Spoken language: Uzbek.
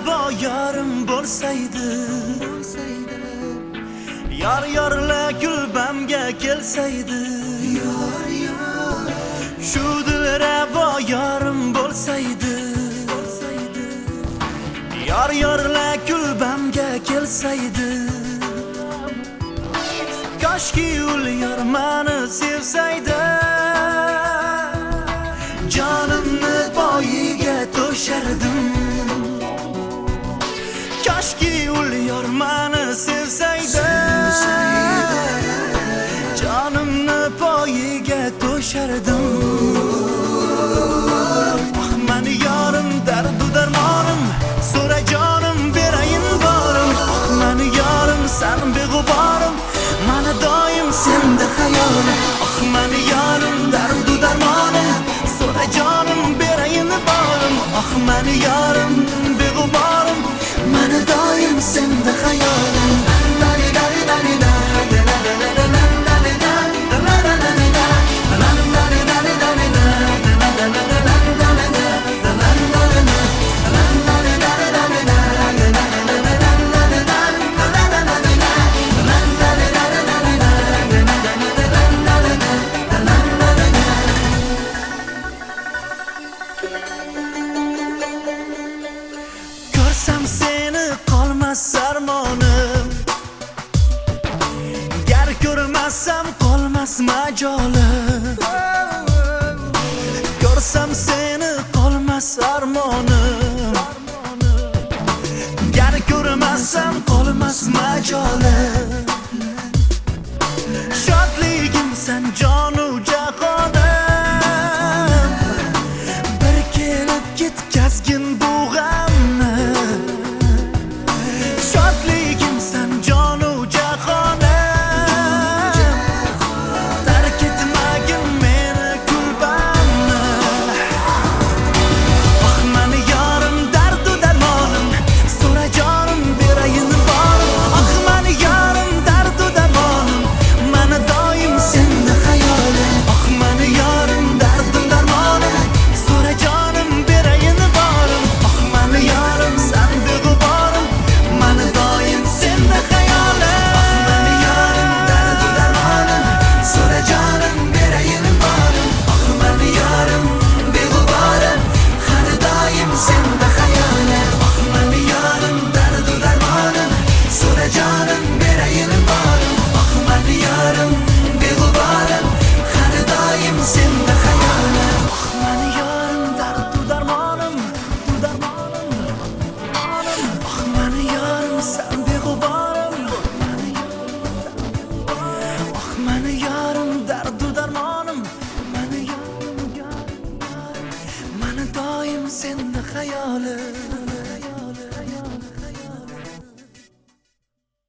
yarim bo'lsaydi, yorla kulbamga kelsaydi, shu dilrabo yarim bo'lsaydi, yorla kulbamga kelsaydi. Koshki ul yor meni sevsaydi, jonimni poyiga to'shardim. Koshki ul yor meni sevsaydi, jonimni poyiga to'shardim. Ah meni yorim dardu darmonim, so'ra jonim berayin borim. Ah meni yorim sen beg'uborim, mana doim senda hayolim. Ah meni yorim dardu darmonim, so'ra jonim berayin borim. Ah meni yorim beg'uborim, mana doim senda hayolim. Ko'rsam seni qolmas armonim, gar ko'rmasam qolmas majolim. Ko'rsam seni qolmas armonim, gar ko'rmasam qolmas majolim. Shodligim sen jonu jahonim, bir kelib ketkazgin bu g'amni. Shodligim sen jonu jahonim, tark etmagin meni kulbamni. Ah meni yorim dardu darmonim, so'ra jonim berayin borim. Ah meni yorim dardu darmonim, mana doim senda hayolim. Ah meni yorim dardu darmonim, so'ra jonim berayin borim. Ah meni yorim sen beg'uborim, mana doim senda hayolim. Ah meni yorim dardu darmonim, so'ra jonim berayin borim. Ah meni yorim beg'uborim, har doim senda hayolim. Ah meni yorim dardu darmonim, so'ra jonim berayin borim. Ah meni yorim beg'uborim, har doim senda hayolim. Ah meni yorim dardu darmonim, ah meni yorim sen beg'uborim. Ah meni yorim dardu darmonim, mana doim senda hayolim.